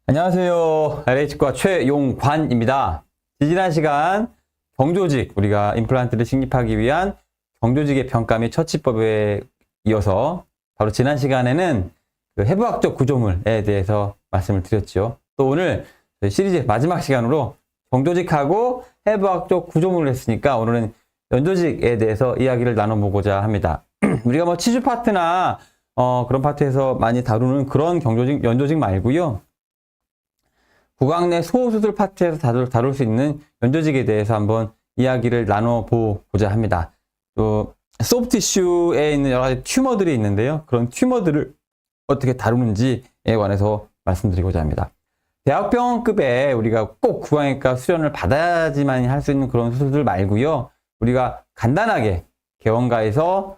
안녕하세요. LH과 최용관입니다. 지난 시간 경조직, 우리가 임플란트를 식립하기 위한 경조직의 평가 및 처치법에 이어서 바로 지난 시간에는 그 해부학적 구조물에 대해서 말씀을 드렸죠. 또 오늘 시리즈 마지막 시간으로 경조직하고 해부학적 구조물을 했으니까 오늘은 연조직에 대해서 이야기를 나눠보고자 합니다. 우리가 뭐 치주 파트나 그런 파트에서 많이 다루는 그런 경조직, 연조직 말고요. 구강 내 소수술 파트에서 다룰 수 있는 연조직에 대해서 한번 이야기를 나눠보고자 합니다. 또 소프트 티슈에 있는 여러 가지 튜머들이 있는데요. 그런 튜머들을 어떻게 다루는지에 관해서 말씀드리고자 합니다. 대학병원급에 우리가 꼭 구강외과 수련을 받아야지만 할 수 있는 그런 수술들 말고요. 우리가 간단하게 개원가에서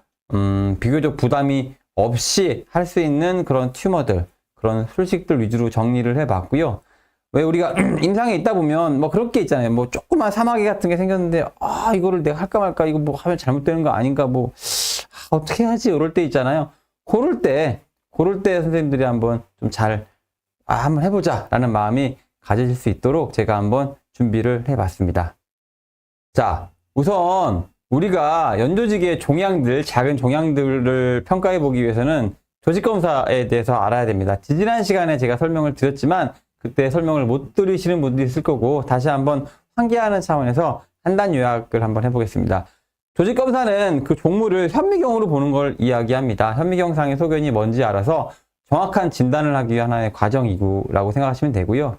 비교적 부담이 없이 할 수 있는 그런 튜머들, 그런 술식들 위주로 정리를 해봤고요. 왜 우리가 임상에 있다 보면 뭐 그런 게 있잖아요. 뭐 조그만 사마귀 같은 게 생겼는데 이거를 내가 할까 말까, 이거 뭐 하면 잘못되는 거 아닌가, 뭐 어떻게 하지, 이럴 때 있잖아요. 그럴 때 선생님들이 한번 좀 잘 한번 해보자 라는 마음이 가져질 수 있도록 제가 한번 준비를 해봤습니다. 자, 우선 우리가 연조직의 종양들, 작은 종양들을 평가해 보기 위해서는 조직검사에 대해서 알아야 됩니다. 지난 시간에 제가 설명을 드렸지만 그때 설명을 못 들으시는 분들이 있을 거고, 다시 한번 환기하는 차원에서 간단 요약을 한번 해보겠습니다. 조직검사는 그 종물을 현미경으로 보는 걸 이야기합니다. 현미경상의 소견이 뭔지 알아서 정확한 진단을 하기 위한 하나의 과정이라고 생각하시면 되고요.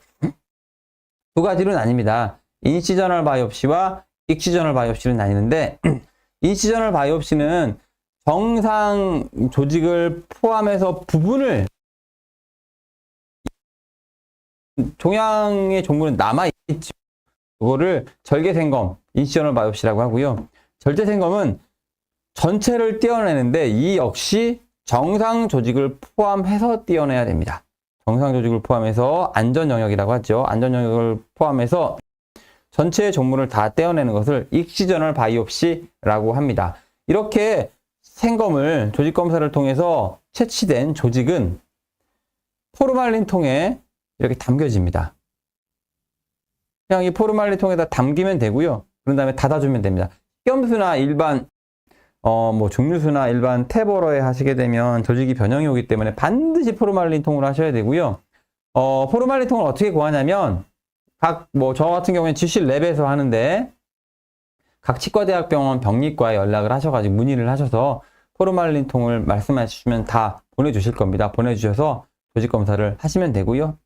두 가지로 나뉩니다. 인시저널 바이옵시와 익시저널 바이옵시는 나뉘는데, 인시저널 바이옵시는 정상 조직을 포함해서 부분을, 종양의 종물은 남아있죠. 그거를 절개생검, 인시저널 바이옵시라고 하고요. 절제생검은 전체를 떼어내는데 이 역시 정상 조직을 포함해서 떼어내야 됩니다. 정상 조직을 포함해서 안전 영역이라고 하죠. 안전 영역을 포함해서 전체의 종물을 다 떼어내는 것을 익시저널 바이옵시라고 합니다. 이렇게 생검을, 조직검사를 통해서 채취된 조직은 포르말린 통에 이렇게 담겨집니다. 그냥 이 포르말린 통에다 담기면 되고요. 그런 다음에 닫아주면 됩니다. 식염수나 일반 뭐 증류수나 일반 탭으로 하시게 되면 조직이 변형이 오기 때문에 반드시 포르말린 통으로 하셔야 되고요. 포르말린 통을 어떻게 구하냐면 저 같은 경우에는 GC랩에서 하는데, 각 치과대학병원 병리과에 연락을 하셔가지고 문의를 하셔서 포르말린 통을 말씀해 주시면 다 보내주실 겁니다. 보내주셔서 조직검사를 하시면 되고요.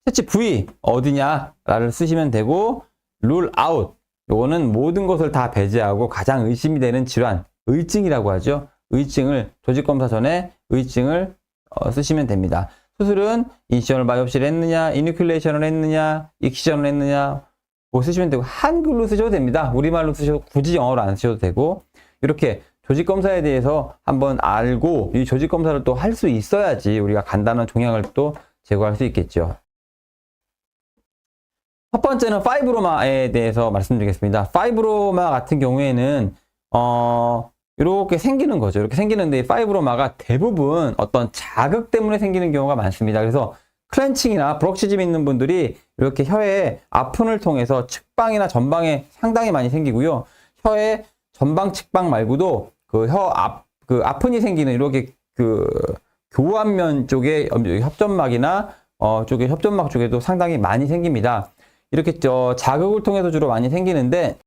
채취 부위 어디냐를 쓰시면 되고, 룰 아웃, 요거는 모든 것을 다 배제하고 가장 의심이 되는 질환, 의증이라고 하죠. 의증을, 조직검사 전에 의증을 쓰시면 됩니다. 수술은 인시저널 바이옵시를 했느냐, 이니큘레이션을 했느냐, 익시전을 했느냐, 뭐 쓰시면 되고, 한글로 쓰셔도 됩니다. 우리말로 쓰셔도, 굳이 영어로 안 쓰셔도 되고, 이렇게 조직검사에 대해서 한번 알고 이 조직검사를 또 할 수 있어야지 우리가 간단한 종양을 또 제거할 수 있겠죠. 첫 번째는 파이브로마에 대해서 말씀드리겠습니다. 파이브로마 같은 경우에는 이렇게 생기는 거죠. 이렇게 생기는데, 파이브로마가 대부분 어떤 자극 때문에 생기는 경우가 많습니다. 그래서 클렌칭이나 브럭시즘 있는 분들이 이렇게 혀의 아픈을 통해서 측방이나 전방에 상당히 많이 생기고요. 혀의 전방, 측방 말고도 그 아픈이 생기는 이렇게 교환면 쪽에 협점막이나 쪽에 협점막 쪽에도 상당히 많이 생깁니다. 이렇게 자극을 통해서 주로 많이 생기는데,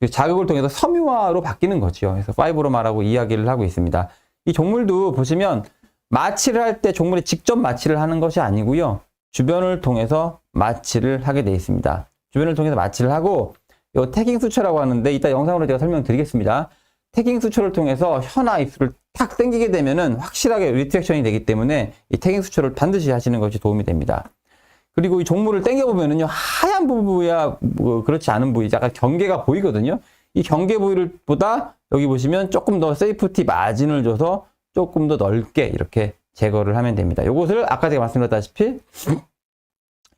그 자극을 통해서 섬유화로 바뀌는 거죠. 그래서 파이브로마라고 이야기를 하고 있습니다. 이 종물도 보시면 마취를 할 때 종물이 직접 마취를 하는 것이 아니고요. 주변을 통해서 마취를 하게 되어 있습니다. 주변을 통해서 마취를 하고, 이 태깅 수초라고 하는데 이따 영상으로 제가 설명드리겠습니다. 태깅 수초를 통해서 혀나 입술을 탁 당기게 되면은 확실하게 리트랙션이 되기 때문에 이 태깅 수초를 반드시 하시는 것이 도움이 됩니다. 그리고 이 종물을 당겨보면은요, 하얀 부위야 뭐 그렇지 않은 부위, 약간 경계가 보이거든요. 이 경계 부위를 보다 여기 보시면 조금 더 세이프티 마진을 줘서 조금 더 넓게 이렇게 제거를 하면 됩니다. 요것을 아까 제가 말씀드렸다시피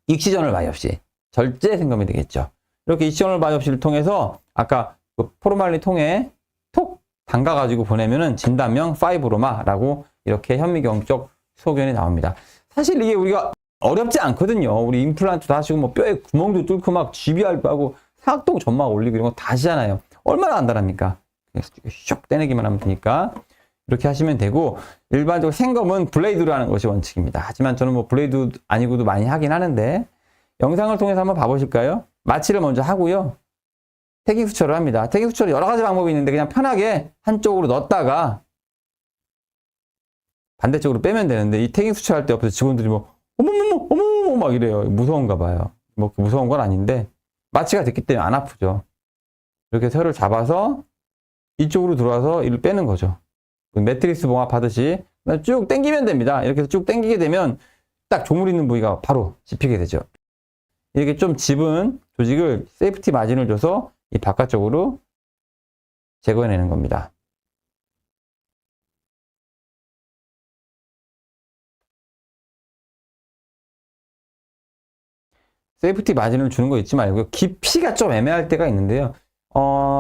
익시저널 바이옵시, 절제 생검이 되겠죠. 이렇게 익시저널 바이옵시를 통해서 아까 그 포르말린 통에 톡 담가가지고 보내면은 진단명 파이브로마라고 이렇게 현미경적 소견이 나옵니다. 사실 이게 우리가 어렵지 않거든요. 우리 임플란트도 하시고 뭐 뼈에 구멍도 뚫고 막 GBR도 하고 사각동 점막 올리고 이런 거 다 하시잖아요. 얼마나 간단합니까? 슉 떼내기만 하면 되니까 이렇게 하시면 되고, 일반적으로 생검은 블레이드로 하는 것이 원칙입니다. 하지만 저는 뭐 블레이드 아니고도 많이 하긴 하는데, 영상을 통해서 한번 봐보실까요? 마취를 먼저 하고요. 태깅 수처를 합니다. 태깅 수처를 여러 가지 방법이 있는데 그냥 편하게 한쪽으로 넣었다가 반대쪽으로 빼면 되는데, 이 태깅 수처 할 때 옆에서 직원들이 뭐 어머머머 어머머머 막 이래요. 무서운가 봐요. 뭐 무서운 건 아닌데 마취가 됐기 때문에 안 아프죠. 이렇게 혀를 잡아서 이쪽으로 들어와서 이를 빼는 거죠. 매트리스 봉합하듯이 쭉 당기면 됩니다. 이렇게 쭉 당기게 되면 딱 조물 있는 부위가 바로 집히게 되죠. 이렇게 좀 집은 조직을 세이프티 마진을 줘서 이 바깥쪽으로 제거해내는 겁니다. 세이프티 마진을 주는 거 잊지 말고요. 깊이가 좀 애매할 때가 있는데요.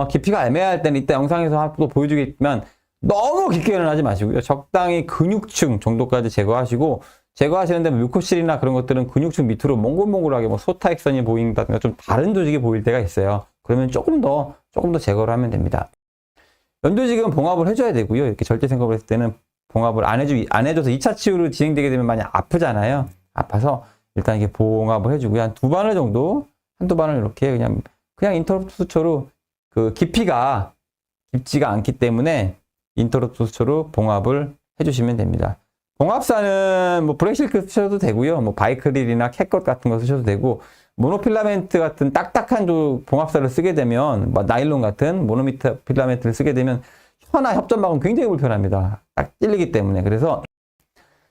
깊이가 애매할 때는 이따 영상에서 또 보여주겠지만 너무 깊게는 하지 마시고요. 적당히 근육층 정도까지 제거하시고, 제거하시는데 뮤코실이나 그런 것들은 근육층 밑으로 몽글몽글하게 뭐 소타액선이 보인다든가 좀 다른 조직이 보일 때가 있어요. 그러면 조금 더 제거를 하면 됩니다. 연조직은 봉합을 해줘야 되고요. 이렇게 절대 생각을 했을 때는 봉합을 안 해줘서 2차 치유로 진행되게 되면 많이 아프잖아요. 아파서 일단 이게 봉합을 해주고요. 한 2바늘 정도, 한두 바늘 이렇게 그냥 인터럽트 수초로 그 깊이가 깊지가 않기 때문에 인터럽트 수초로 봉합을 해주시면 됩니다. 봉합사는 뭐 브렉실크 쓰셔도 되고요. 뭐 바이크릴이나 캣컷 같은 거 쓰셔도 되고, 모노필라멘트 같은 딱딱한 봉합사를 쓰게 되면, 뭐 나일론 같은 모노필라멘트를 쓰게 되면 혀나 협점막은 굉장히 불편합니다. 딱 찔리기 때문에. 그래서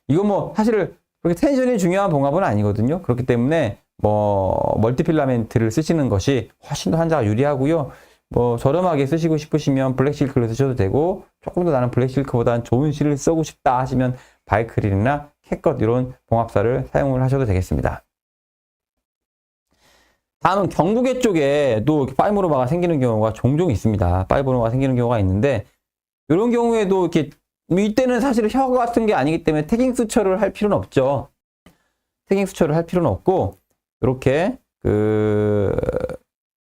이거 뭐 사실 그렇게 텐션이 중요한 봉합은 아니거든요. 그렇기 때문에 뭐 멀티필라멘트를 쓰시는 것이 훨씬 더 환자가 유리하고요. 뭐 저렴하게 쓰시고 싶으시면 블랙실크를 쓰셔도 되고, 조금 더 나는 블랙실크보다는 좋은 실을 쓰고 싶다 하시면 바이크릴이나 캣컷 이런 봉합사를 사용을 하셔도 되겠습니다. 다음은 경구개 쪽에도 파이브로마가 생기는 경우가 종종 있습니다. 파이브로마가 생기는 경우가 있는데, 이런 경우에도 이렇게 이때는 사실 혀 같은 게 아니기 때문에 태깅 수처를 할 필요는 없죠. 태깅 수처를 할 필요는 없고, 이렇게 그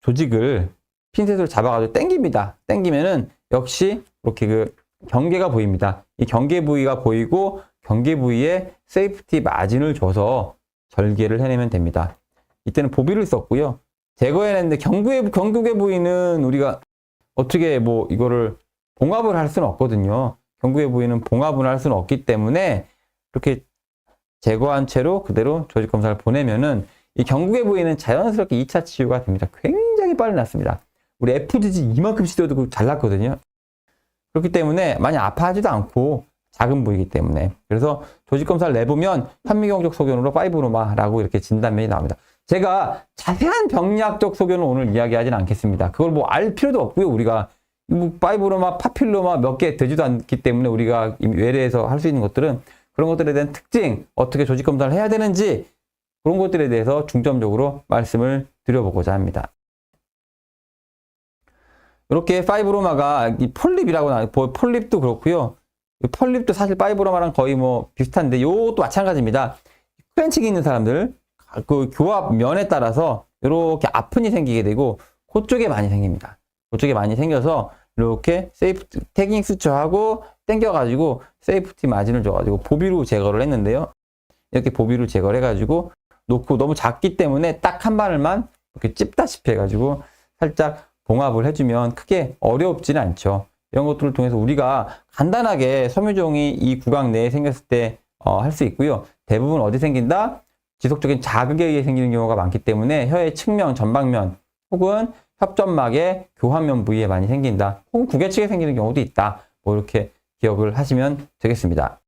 조직을 핀셋으로 잡아가지고 당깁니다. 당기면은 역시 이렇게 그 경계가 보입니다. 이 경계 부위가 보이고, 경계 부위에 세이프티 마진을 줘서 절개를 해내면 됩니다. 이때는 보비를 썼고요. 제거해냈는데 경구개 부위는 우리가 어떻게 뭐 이거를 봉합을 할 수는 없거든요. 경구개 부위는 봉합을 할 수는 없기 때문에 이렇게 제거한 채로 그대로 조직 검사를 보내면은 이 경구개 부위는 자연스럽게 2차 치유가 됩니다. 굉장히 빨리 났습니다. 우리 FGG 이만큼 시도도 잘 났거든요. 그렇기 때문에 많이 아파하지도 않고 작은 부위이기 때문에. 그래서 조직 검사를 내보면 현미경적 소견으로 파이브로마라고 이렇게 진단면이 나옵니다. 제가 자세한 병리학적 소견을 오늘 이야기하지는 않겠습니다. 그걸 뭐 알 필요도 없고요. 우리가 뭐 파이브로마, 파필로마 몇 개 되지도 않기 때문에 우리가 외래에서 할 수 있는 것들은 그런 것들에 대한 특징, 어떻게 조직 검사를 해야 되는지 그런 것들에 대해서 중점적으로 말씀을 드려보고자 합니다. 이렇게 파이브로마가 이 폴립이라고 나와요. 폴립도 그렇고요. 폴립도 사실 파이브로마랑 거의 뭐 비슷한데 이것도 마찬가지입니다. 크렌치기 있는 사람들 그 교합 면에 따라서 이렇게 아픈이 생기게 되고 그쪽에 많이 생깁니다. 그쪽에 많이 생겨서 이렇게 세이프티 태깅 수처하고 당겨가지고 세이프티 마진을 줘가지고 보비로 제거를 했는데요. 이렇게 보비로 제거를 해가지고 놓고 너무 작기 때문에 딱 한 바늘만 이렇게 찝다시피 해가지고 살짝 봉합을 해주면 크게 어렵지는 않죠. 이런 것들을 통해서 우리가 간단하게 섬유종이 이 구강 내에 생겼을 때 할 수 있고요. 대부분 어디 생긴다? 지속적인 자극에 의해 생기는 경우가 많기 때문에 혀의 측면, 전방면 혹은 협점막의 교환면 부위에 많이 생긴다. 혹은 구개측에 생기는 경우도 있다. 뭐 이렇게 기억을 하시면 되겠습니다.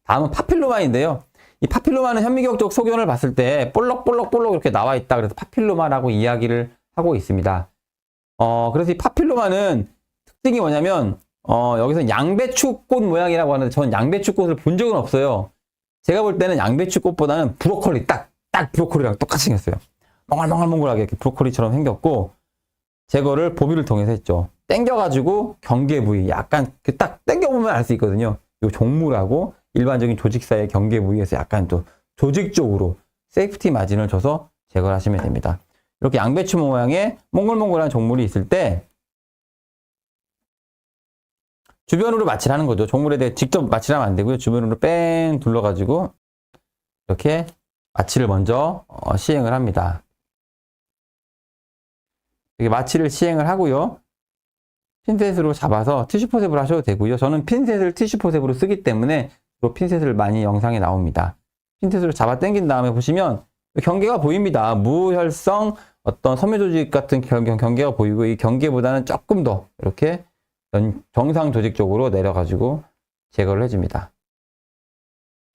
다음은 파필로마인데요. 이 파필로마는 현미경적 소견을 봤을 때 볼록볼록 이렇게 나와 있다. 그래서 파필로마라고 이야기를 하고 있습니다. 그래서 이 파필로마는 특징이 뭐냐면 여기서 양배추꽃 모양이라고 하는데 저는 양배추꽃을 본 적은 없어요. 제가 볼 때는 양배추꽃보다는 브로콜리 딱 브로콜리랑 똑같이 생겼어요. 몽글몽글하게 이렇게 브로콜리처럼 생겼고, 제거를 보비를 통해서 했죠. 당겨가지고 경계 부위 약간 딱 당겨보면 알 수 있거든요. 요 종물하고 일반적인 조직 사이의 경계 부위에서 약간 또 조직적으로 세이프티 마진을 줘서 제거를 하시면 됩니다. 이렇게 양배추 모양의 몽글몽글한 종물이 있을 때 주변으로 마취를 하는 거죠. 종물에 대해 직접 마취를 하면 안 되고요. 주변으로 뺑 둘러가지고 이렇게 마취를 먼저 시행을 합니다. 이렇게 마취를 시행을 하고요. 핀셋으로 잡아서 티슈 포셉으로 하셔도 되고요. 저는 핀셋을 티슈 포셉으로 쓰기 때문에 또 핀셋을 많이 영상에 나옵니다. 핀셋으로 잡아 당긴 다음에 보시면 경계가 보입니다. 무혈성 어떤 섬유 조직 같은 경계가 보이고 이 경계보다는 조금 더 이렇게 정상 조직 쪽으로 내려가지고 제거를 해줍니다.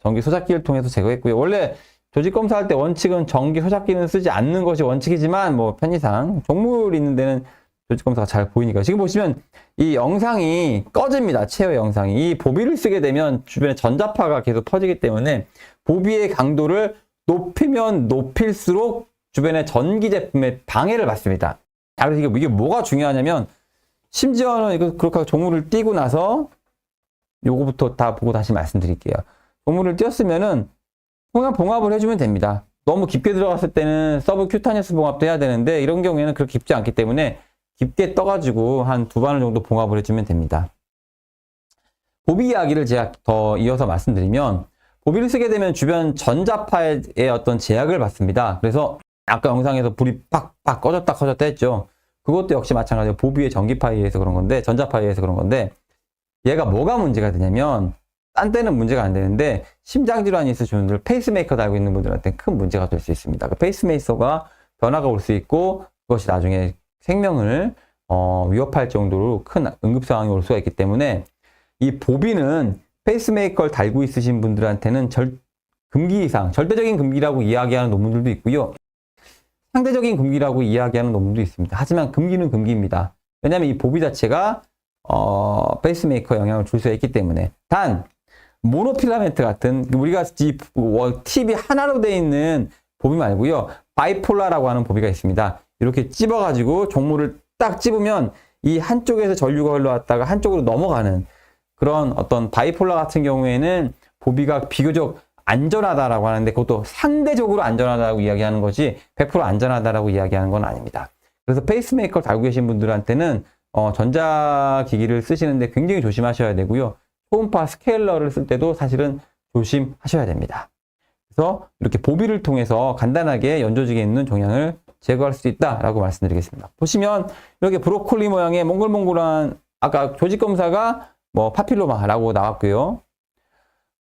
전기 소작기를 통해서 제거했고요. 원래 조직 검사할 때 원칙은 전기 소작기는 쓰지 않는 것이 원칙이지만 뭐 편의상 종물 있는 데는 조직 검사가 잘 보이니까 지금 보시면 이 영상이 꺼집니다. 체어 영상이. 이 보비를 쓰게 되면 주변에 전자파가 계속 퍼지기 때문에 보비의 강도를 높이면 높일수록 주변의 전기 제품에 방해를 받습니다. 그래서 이게 뭐가 중요하냐면 심지어는 이거 그렇게 종물을 띄고 나서 요거부터 다 보고 다시 말씀드릴게요. 종물을 띄었으면은 그냥 봉합을 해주면 됩니다. 너무 깊게 들어갔을 때는 서브큐타니어스 봉합도 해야 되는데 이런 경우에는 그렇게 깊지 않기 때문에 깊게 떠가지고 한 2바늘 정도 봉합을 해주면 됩니다. 보비 이야기를 제가 더 이어서 말씀드리면 보비를 쓰게 되면 주변 전자파의 어떤 제약을 받습니다. 그래서 아까 영상에서 불이 팍팍 꺼졌다 했죠. 그것도 역시 마찬가지로 보비의 전기파에 의해서 그런 건데 전자파에 의해서 그런 건데 얘가 뭐가 문제가 되냐면 딴 때는 문제가 안 되는데 심장질환이 있으신 분들 페이스메이커 달고 있는 분들한테 큰 문제가 될 수 있습니다. 그 페이스메이커가 변화가 올 수 있고 그것이 나중에 생명을 위협할 정도로 큰 응급 상황이 올 수가 있기 때문에 이 보비는 페이스메이커를 달고 있으신 분들한테는 금기 이상, 절대적인 금기라고 이야기하는 논문들도 있고요. 상대적인 금기라고 이야기하는 논문도 있습니다. 하지만 금기는 금기입니다. 왜냐하면 이 보비 자체가 페이스메이커에 영향을 줄 수 있기 때문에. 단 모노필라멘트 같은 우리가 이 팁이 하나로 되어 있는 보비 말고요. 바이폴라라고 하는 보비가 있습니다. 이렇게 찝어가지고 종물을 딱 찝으면 이 한쪽에서 전류가 흘러왔다가 한쪽으로 넘어가는 그런 어떤 바이폴라 같은 경우에는 보비가 비교적 안전하다라고 하는데 그것도 상대적으로 안전하다고 이야기하는 것이 100% 안전하다라고 이야기하는 건 아닙니다. 그래서 페이스메이커를 달고 계신 분들한테는 전자기기를 쓰시는데 굉장히 조심하셔야 되고요. 초음파 스케일러를 쓸 때도 사실은 조심하셔야 됩니다. 그래서 이렇게 보비를 통해서 간단하게 연조직에 있는 종양을 제거할 수 있다라고 말씀드리겠습니다. 보시면 이렇게 브로콜리 모양의 몽글몽글한 아까 조직 검사가 뭐 파필로마라고 나왔고요.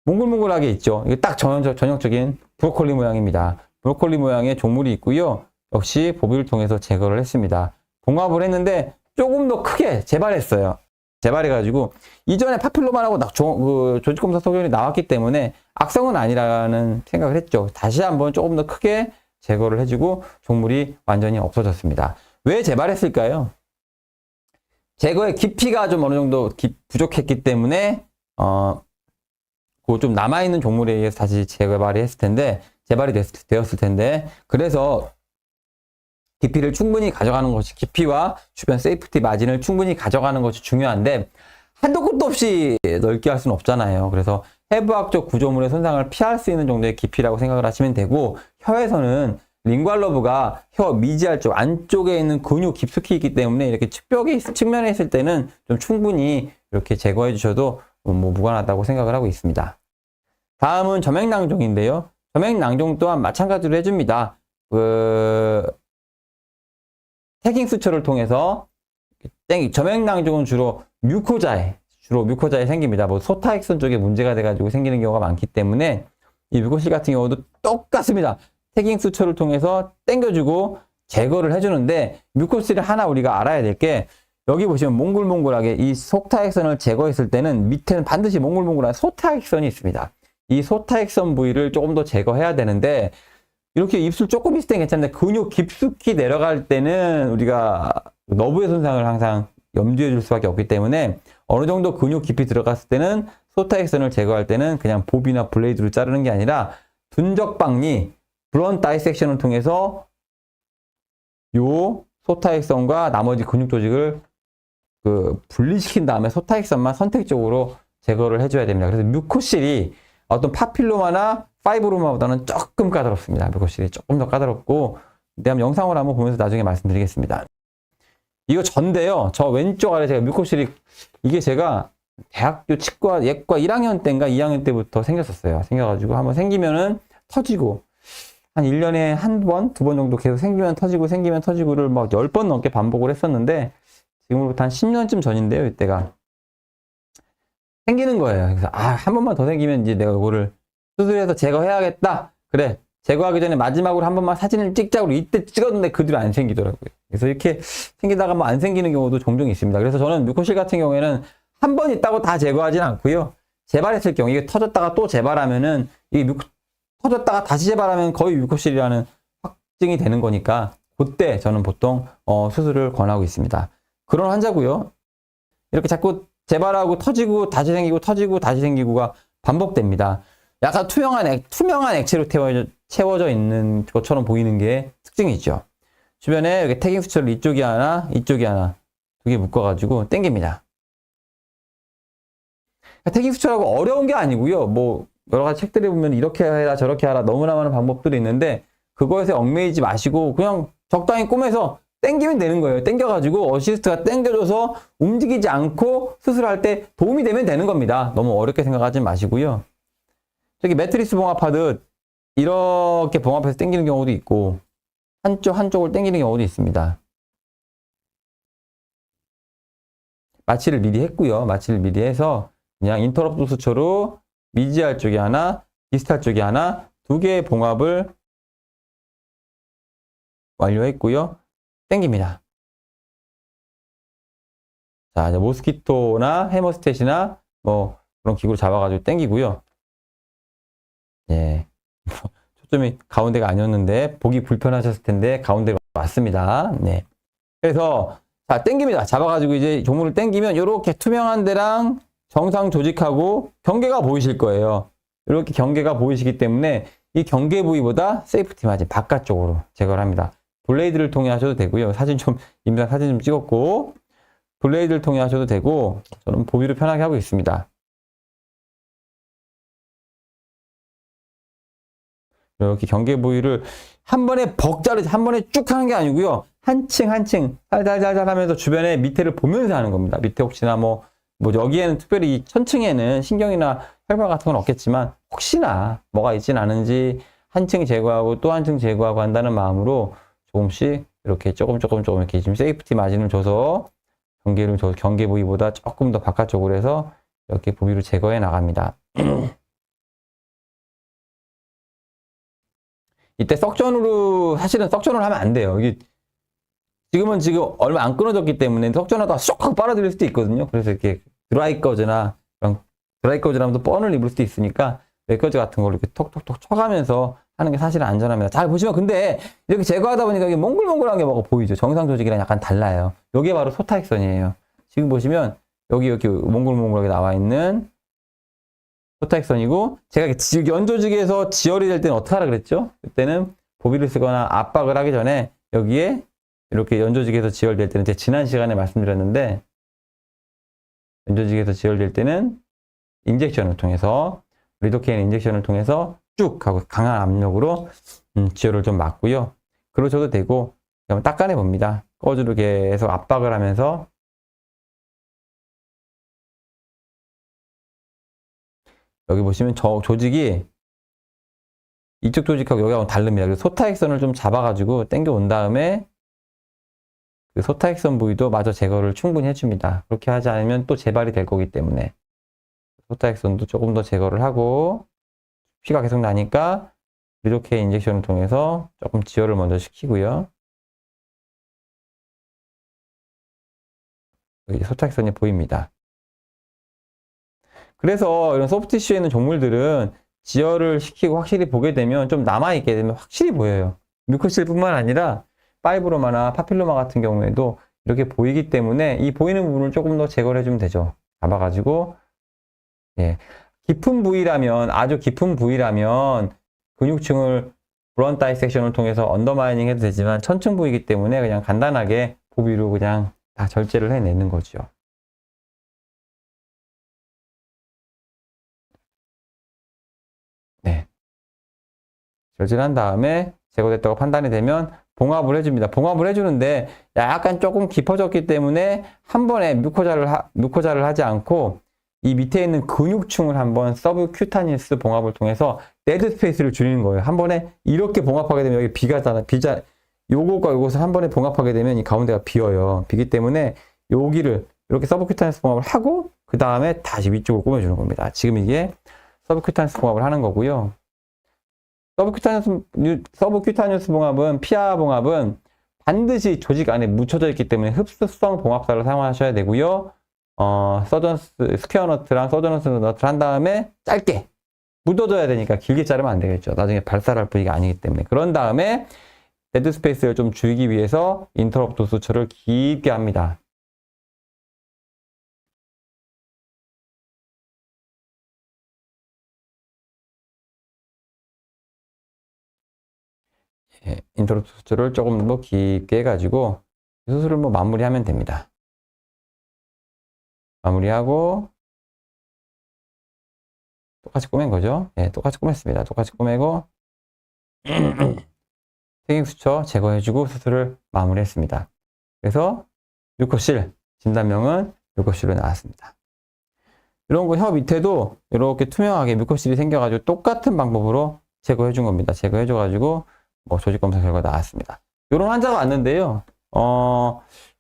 몽글몽글하게 있죠. 이게 딱 전형적인 브로콜리 모양입니다. 브로콜리 모양의 종물이 있고요. 역시 보비를 통해서 제거를 했습니다. 봉합을 했는데 조금 더 크게 재발했어요. 재발해가지고 이전에 파필로마라고 조직 검사 소견이 나왔기 때문에 악성은 아니라는 생각을 했죠. 다시 한번 조금 더 크게 제거를 해주고 종물이 완전히 없어졌습니다. 왜 재발했을까요? 제거의 깊이가 좀 어느 정도 부족했기 때문에 그 좀 남아있는 종물에 의해서 다시 재발이 했을 텐데 되었을 텐데 그래서 깊이를 충분히 가져가는 것이 깊이와 주변 세이프티 마진을 충분히 가져가는 것이 중요한데 한도 끝도 없이 넓게 할 수는 없잖아요. 그래서 해부학적 구조물의 손상을 피할 수 있는 정도의 깊이라고 생각을 하시면 되고 혀에서는 링괄러브가 혀 미지알 쪽 안쪽에 있는 근육 깊숙이 있기 때문에 이렇게 측면에 있을 때는 좀 충분히 이렇게 제거해 주셔도 뭐 무관하다고 생각을 하고 있습니다. 다음은 점액낭종인데요. 점액낭종 또한 마찬가지로 해줍니다. 태깅 수초를 통해서 점액낭종은 주로 뮤코자에 생깁니다. 뭐 소타액선 쪽에 문제가 돼가지고 생기는 경우가 많기 때문에 이 뮤코실 같은 경우도 똑같습니다. 태깅 수초를 통해서 당겨주고 제거를 해주는데 뮤코실을 하나 우리가 알아야 될 게 여기 보시면 몽글몽글하게 이 소타액선을 제거했을 때는 밑에는 반드시 몽글몽글한 소타액선이 있습니다. 이 소타액선 부위를 조금 더 제거해야 되는데 이렇게 입술 조금 있을 땐 괜찮은데 근육 깊숙이 내려갈 때는 우리가 너브의 손상을 항상 염두에 줄 수밖에 없기 때문에 어느 정도 근육 깊이 들어갔을 때는 소타액선을 제거할 때는 그냥 보비나 블레이드로 자르는 게 아니라 둔적박리 브런 다이섹션을 통해서 요 소타액선과 나머지 근육 조직을 분리시킨 다음에 소타액선만 선택적으로 제거를 해줘야 됩니다. 그래서 뮤코실이 어떤 파필로마나 파이브로마보다는 조금 까다롭습니다. 뮤코실이 조금 더 까다롭고, 대한 영상을 한번 보면서 나중에 말씀드리겠습니다. 이거 전데요. 저 왼쪽 아래 제가 뮤코실이, 이게 제가 대학교 치과 예과 1학년 때인가 2학년 때부터 생겼었어요. 생겨가지고 한번 생기면은 터지고, 한 1년에 한 번, 두 번 정도 계속 생기면 터지고를 막 10번 넘게 반복을 했었는데, 지금으로부터 한 10년쯤 전인데요, 이때가. 생기는 거예요. 그래서, 한 번만 더 생기면 이제 내가 이거를 수술해서 제거해야겠다. 그래. 제거하기 전에 마지막으로 한 번만 사진을 찍자고 이때 찍었는데 그 뒤로 안 생기더라고요. 그래서 이렇게 생기다가 뭐 안 생기는 경우도 종종 있습니다. 그래서 저는 뮤코실 같은 경우에는 한 번 있다고 다 제거하진 않고요. 재발했을 경우, 이게 터졌다가 또 재발하면은, 이게 터졌다가 다시 재발하면 거의 뮤코실이라는 확증이 되는 거니까, 그때 저는 보통, 수술을 권하고 있습니다. 그런 환자고요. 이렇게 자꾸 재발하고 터지고 다시 생기고 터지고 다시 생기고가 반복됩니다. 약간 투명한 액체로 채워져 있는 것처럼 보이는 게 특징이죠. 주변에 이렇게 태깅 수치를 이쪽이 하나, 이쪽이 하나, 두 개 묶어가지고 당깁니다. 태깅 수치라고 어려운 게 아니고요. 뭐 여러 가지 책들에 보면 이렇게 해라 저렇게 하라 너무나 많은 방법들이 있는데, 그거에서 얽매이지 마시고 그냥 적당히 꼬매서 당기면 되는 거예요. 당겨가지고 어시스트가 당겨줘서 움직이지 않고 수술할 때 도움이 되면 되는 겁니다. 너무 어렵게 생각하지 마시고요. 저기 매트리스 봉합하듯 이렇게 봉합해서 당기는 경우도 있고, 한쪽을 당기는 경우도 있습니다. 마취를 미리 했고요. 마취를 미리 해서 그냥 인터럽트 수초로 미지알 쪽에 하나, 디스탈 쪽에 하나, 두 개의 봉합을 완료했고요. 당깁니다. 자, 이제 모스키토나 헤모스탯이나 뭐 그런 기구를 잡아가지고 당기고요. 예. 초점이 가운데가 아니었는데 보기 불편하셨을 텐데 가운데가 왔습니다. 네. 그래서 자, 당깁니다. 잡아가지고 이제 조물을 당기면 이렇게 투명한 데랑 정상 조직하고 경계가 보이실 거예요. 이렇게 경계가 보이시기 때문에 이 경계 부위보다 세이프티 마진 바깥쪽으로 제거를 합니다. 블레이드를 통해 하셔도 되고요. 임상 사진 좀 찍었고, 블레이드를 통해 하셔도 되고, 저는 보비로 편하게 하고 있습니다. 이렇게 경계 부위를 한 번에 자르지, 한 번에 쭉 하는 게 아니고요. 한층 살살살살 하면서 주변에 밑에를 보면서 하는 겁니다. 밑에 혹시나 뭐 여기에는 특별히 천층에는 신경이나 혈관 같은 건 없겠지만 혹시나 뭐가 있진 않은지 한 층 제거하고 또 한 층 제거하고 한다는 마음으로 조금씩 이렇게 조금 이렇게 지금 세이프티 마진을 줘서 경계 부위보다 조금 더 바깥쪽으로 해서 이렇게 부위를 제거해 나갑니다. 이때 사실은 석션을 하면 안 돼요. 이게 지금 얼마 안 끊어졌기 때문에 석션하다가 쏙 하고 빨아들일 수도 있거든요. 그래서 이렇게 드라이 거즈나 하면 또 뻔을 입을 수도 있으니까 웨거즈 같은 걸로 이렇게 톡톡톡 쳐가면서 하는 게 사실은 안전합니다. 잘 보시면 근데 이렇게 제거하다 보니까 이게 몽글몽글한 게 뭐가 보이죠. 정상 조직이랑 약간 달라요. 이게 바로 소타액선이에요. 지금 보시면 여기 이렇게 몽글몽글하게 나와 있는 소타액선이고, 제가 연조직에서 지혈이 될 때는 어떻게 하라 그랬죠? 그때는 보비를 쓰거나 압박을 하기 전에 여기에 이렇게 연조직에서 지혈될 때는 제가 지난 시간에 말씀드렸는데, 연조직에서 지혈될 때는 인젝션을 통해서 리도케인 인젝션을 통해서 쭉 하고 강한 압력으로 지혈을 좀 막고요. 그러셔도 되고, 한번 닦아내 봅니다. 꺼주로 계속 압박을 하면서 여기 보시면 저 조직이 이쪽 조직하고 여기하고 다릅니다. 그래서 소타액선을 좀 잡아가지고 당겨 온 다음에 그 소타액선 부위도 마저 제거를 충분히 해줍니다. 그렇게 하지 않으면 또 재발이 될 거기 때문에 소타액선도 조금 더 제거를 하고, 피가 계속 나니까 리도케인 인젝션을 통해서 조금 지혈을 먼저 시키고요. 여기 소타액선이 보입니다. 그래서 이런 소프티슈에 있는 종물들은 지혈을 시키고 확실히 보게 되면 좀 남아있게 되면 확실히 보여요. 뮤코실뿐만 아니라 파이브로마나 파필로마 같은 경우에도 이렇게 보이기 때문에 이 보이는 부분을 조금 더 제거를 해주면 되죠. 잡아가지고, 예. 아주 깊은 부위라면 근육층을 브런 다이섹션을 통해서 언더마이닝 해도 되지만 천층 부위이기 때문에 그냥 간단하게 보비로 그냥 다 절제를 해내는 거죠. 절제한 다음에 제거됐다고 판단이 되면 봉합을 해줍니다. 봉합을 해주는데 약간 조금 깊어졌기 때문에 한 번에 뮤코자를 하지 않고 이 밑에 있는 근육층을 한번 서브큐타니스 봉합을 통해서 데드 스페이스를 줄이는 거예요. 한 번에 이렇게 봉합하게 되면 여기 요것과 요것을 한 번에 봉합하게 되면 이 가운데가 비어요. 비기 때문에 여기를 이렇게 서브큐타니스 봉합을 하고 그 다음에 다시 위쪽으로 꾸며주는 겁니다. 지금 이게 서브큐타니스 봉합을 하는 거고요. 서브큐타니스 봉합은, 피하 봉합은 반드시 조직 안에 묻혀져 있기 때문에 흡수성 봉합사를 사용하셔야 되고요. 스퀘어너트랑 서전너트 너트를 한 다음에 짧게 묻어줘야 되니까 길게 자르면 안 되겠죠. 나중에 발사할 분위기가 아니기 때문에. 그런 다음에 데드 스페이스를 좀 줄이기 위해서 인터럽트 수처를 깊게 합니다. 예, 인터럽트 수처를 조금 더 깊게 해가지고 수술을 뭐 마무리하면 됩니다. 마무리하고 똑같이 꼬맨 거죠. 예, 똑같이 꼬맸습니다. 똑같이 꼬매고 퇴행수처 제거해주고 수술을 마무리했습니다. 그래서 뮤코실, 진단명은 뮤코실로 나왔습니다. 이런 거 혀 밑에도 이렇게 투명하게 뮤코실이 생겨가지고 똑같은 방법으로 제거해준 겁니다. 제거해줘가지고 뭐 조직검사 결과 나왔습니다. 이런 환자가 왔는데요.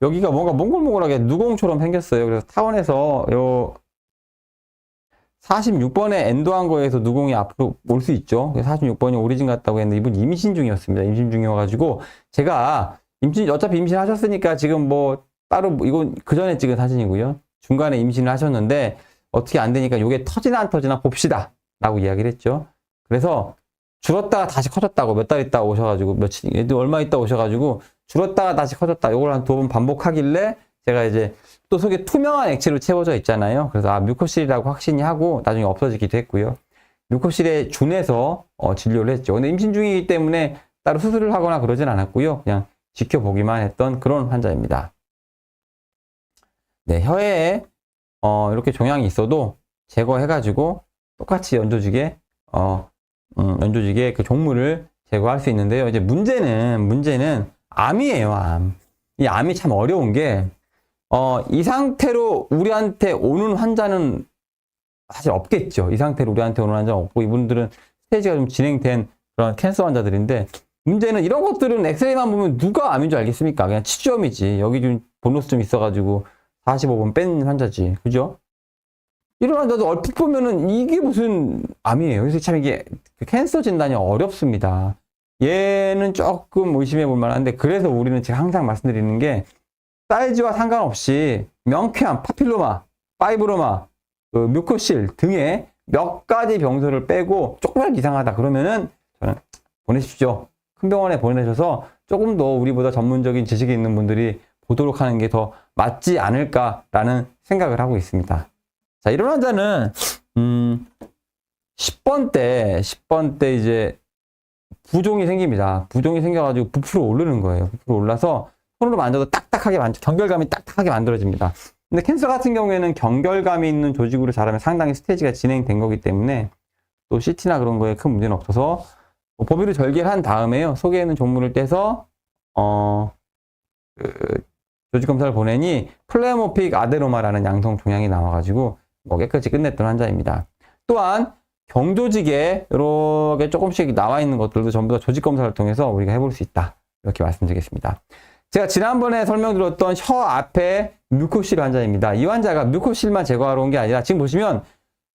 여기가 뭔가 몽글몽글하게 누공처럼 생겼어요. 그래서 타원에서 요 46번에 엔도한 거에서 누공이 앞으로 올 수 있죠. 46번이 오리진 같다고 했는데 이분 임신 중이었습니다. 임신 중이어가지고 제가 어차피 임신하셨으니까 지금 뭐 따로 이건 그 전에 찍은 사진이고요. 중간에 임신을 하셨는데 어떻게 안 되니까 이게 터지나 안 터지나 봅시다 라고 이야기를 했죠. 그래서 줄었다가 다시 커졌다고 몇 달 있다 오셔가지고 얼마 있다 오셔가지고 줄었다가 다시 커졌다 요걸 한 2번 반복하길래 제가 이제 또 속에 투명한 액체로 채워져 있잖아요. 그래서 뮤코실이라고 확신이 하고 나중에 없어지기도 했고요. 뮤코실에 준해서 진료를 했죠. 근데 임신 중이기 때문에 따로 수술을 하거나 그러진 않았고요. 그냥 지켜보기만 했던 그런 환자입니다. 네, 혀에 이렇게 종양이 있어도 제거해가지고 똑같이 연조직에 그 종물을 제거할 수 있는데요. 이제 문제는 암이에요, 암. 이 암이 참 어려운 게, 이 상태로 우리한테 오는 환자는 사실 없겠죠. 이 상태로 우리한테 오는 환자는 없고, 이분들은 스테이지가 좀 진행된 그런 캔서 환자들인데, 문제는 이런 것들은 엑스레이만 보면 누가 암인 줄 알겠습니까? 그냥 치주염이지. 여기 좀 보너스 좀 있어가지고 45번 뺀 환자지. 그죠? 이런 환자도 얼핏 보면은 이게 무슨 암이에요. 그래서 참 이게 캔서 진단이 어렵습니다. 얘는 조금 의심해 볼 만한데, 그래서 우리는 제가 항상 말씀드리는 게 사이즈와 상관없이 명쾌한 파필로마, 파이브로마, 뮤코실 등의 몇 가지 병소를 빼고 조금이라도 이상하다 그러면은 저는 보내십시오. 큰 병원에 보내셔서 조금 더 우리보다 전문적인 지식이 있는 분들이 보도록 하는 게 더 맞지 않을까라는 생각을 하고 있습니다. 자, 이런 환자는 10번 때 이제 부종이 생깁니다. 부종이 생겨가지고 부풀어 오르는 거예요. 부풀어 올라서 손으로 만져도 경결감이 딱딱하게 만들어집니다. 근데 캔서 같은 경우에는 경결감이 있는 조직으로 자라면 상당히 스테이지가 진행된 거기 때문에 또 CT나 그런 거에 큰 문제는 없어서 보비를 절개를 한 다음에요. 속에 있는 종물을 떼서 조직 검사를 보내니 플레모픽 아데노마라는 양성 종양이 나와가지고 깨끗이 끝냈던 환자입니다. 또한 경조직에 이렇게 조금씩 나와 있는 것들도 전부 다 조직 검사를 통해서 우리가 해볼 수 있다. 이렇게 말씀드리겠습니다. 제가 지난번에 설명드렸던 혀 앞에 뮤코실 환자입니다. 이 환자가 뮤코실만 제거하러 온 게 아니라 지금 보시면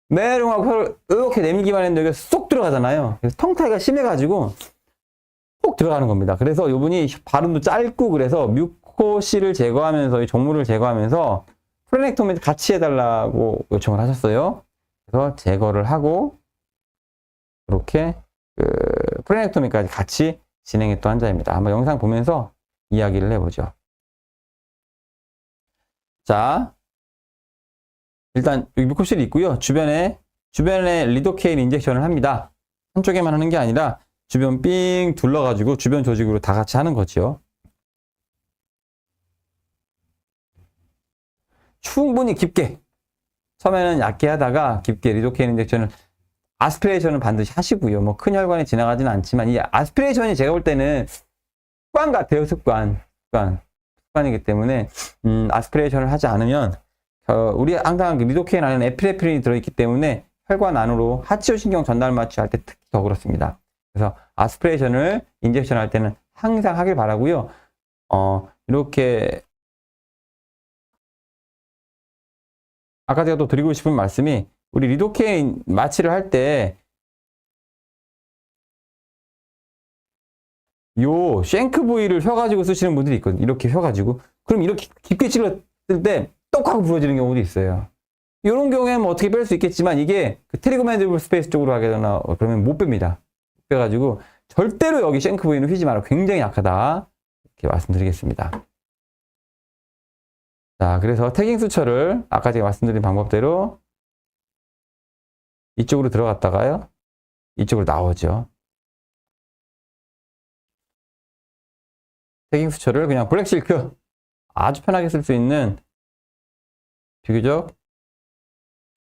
메롱하고 혀를 이렇게 내밀기만 했는데 여기가 쏙 들어가잖아요. 그래서 텅타이가 심해가지고 쏙 들어가는 겁니다. 그래서 이분이 발음도 짧고 그래서 뮤코실을 제거하면서 이 종물을 제거하면서 프레넥토미 같이 해달라고 요청을 하셨어요. 그래서 제거를 하고 이렇게 프레넥토미까지 같이 진행했던 환자입니다. 한번 영상 보면서 이야기를 해보죠. 자, 일단 여기 뮤코실이 있고요. 주변에 리도케인 인젝션을 합니다. 한쪽에만 하는 게 아니라 주변 삥 둘러가지고 주변 조직으로 다 같이 하는 거죠. 충분히 깊게, 처음에는 얕게 하다가 깊게 리도케인 인젝션을 아스피레이션은 반드시 하시고요. 뭐 큰 혈관에 지나가지는 않지만 이 아스피레이션이 제가 볼 때는 습관 같아요. 습관이기 때문에 아스피레이션을 하지 않으면 우리 항상 리도케인 안에는 에피네프린이 들어있기 때문에 혈관 안으로 하치오 신경 전달 마취할 때 특히 더 그렇습니다. 그래서 아스피레이션을 인젝션 할 때는 항상 하길 바라고요. 이렇게 아까 제가 또 드리고 싶은 말씀이 우리 리도케인 마취를 할 때 요 쉔크 부위를 펴가지고 쓰시는 분들이 있거든요. 이렇게 펴가지고 그럼 이렇게 깊게 찔렀을 때 똑하고 부러지는 경우도 있어요. 이런 경우에는 뭐 어떻게 뺄 수 있겠지만 이게 그 트리고맨디블 스페이스 쪽으로 하게 되나 그러면 못 뺍니다. 빼가지고 절대로 여기 쉔크 부위는 휘지 마라. 굉장히 약하다. 이렇게 말씀드리겠습니다. 자, 그래서 태깅 수처를 아까 제가 말씀드린 방법대로 이쪽으로 들어갔다가요. 이쪽으로 나오죠. 태깅 수처를 그냥 블랙실크 아주 편하게 쓸 수 있는 비교적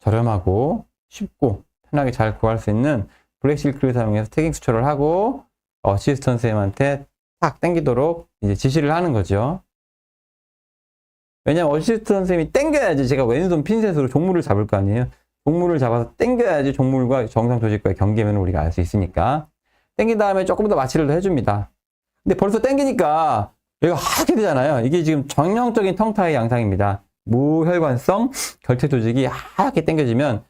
저렴하고 쉽고 편하게 잘 구할 수 있는 블랙실크를 사용해서 태깅 수처를 하고 어시스턴트 쌤한테 탁 당기도록 이제 지시를 하는 거죠. 왜냐면 어시스턴트 쌤이 당겨야지 제가 왼손 핀셋으로 종물을 잡을 거 아니에요. 종물을 잡아서 당겨야지 종물과 정상 조직과의 경계면을 우리가 알 수 있으니까 당긴 다음에 조금 더 마취를 더 해줍니다. 근데 벌써 당기니까 얘가 하얗게 되잖아요. 이게 지금 전형적인 텅타의 양상입니다. 무혈관성 결체 조직이 하얗게 당겨지면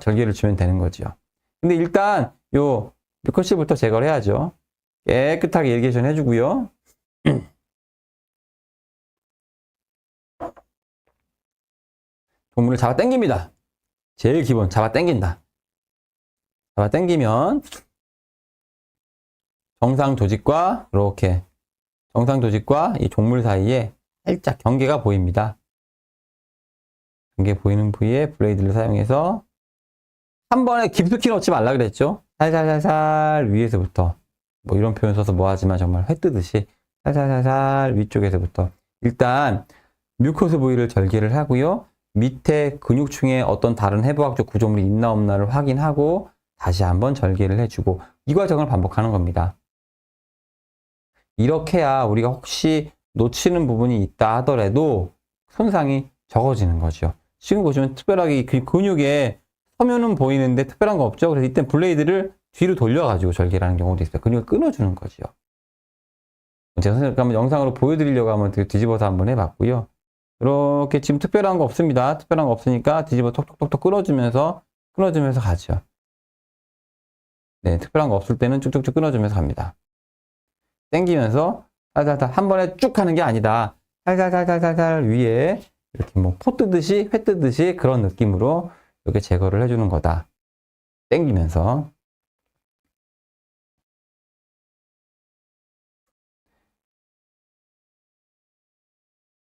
절개를 주면 되는 거죠. 근데 일단 요 뮤커실부터 제거를 해야죠. 깨끗하게 이리게이션 해주고요. 종물을 잡아 당깁니다. 제일 기본 잡아 당긴다. 잡아 당기면 정상 조직과 이렇게 정상 조직과 이 종물 사이에 살짝 경계가 보입니다. 경계 보이는 부위에 블레이드를 사용해서 한 번에 깊숙이 넣지 말라 그랬죠. 살살살살 위에서부터 뭐 이런 표현 써서 뭐하지만 정말 회 뜨듯이 살살살살 위쪽에서부터 일단 뮤코스 부위를 절개를 하고요. 밑에 근육층에 어떤 다른 해부학적 구조물이 있나 없나를 확인하고 다시 한번 절개를 해주고 이 과정을 반복하는 겁니다. 이렇게 해야 우리가 혹시 놓치는 부분이 있다 하더라도 손상이 적어지는 거죠. 지금 보시면 특별하게 이 근육에 서면은 보이는데 특별한 거 없죠. 그래서 이때 블레이드를 뒤로 돌려가지고 절개를 하는 경우도 있어요. 근육을 끊어주는 거죠. 제가 한번 영상으로 보여드리려고 한번 뒤집어서 한번 해봤고요. 이렇게 지금 특별한 거 없습니다. 특별한 거 없으니까 뒤집어 톡톡톡톡 끊어주면서 가죠. 네, 특별한 거 없을 때는 쭉쭉쭉 끊어주면서 갑니다. 당기면서 살살살 한 번에 쭉 하는 게 아니다. 살살살살살 위에 이렇게 뭐 포 뜨듯이 회 뜨듯이 그런 느낌으로 이렇게 제거를 해주는 거다. 당기면서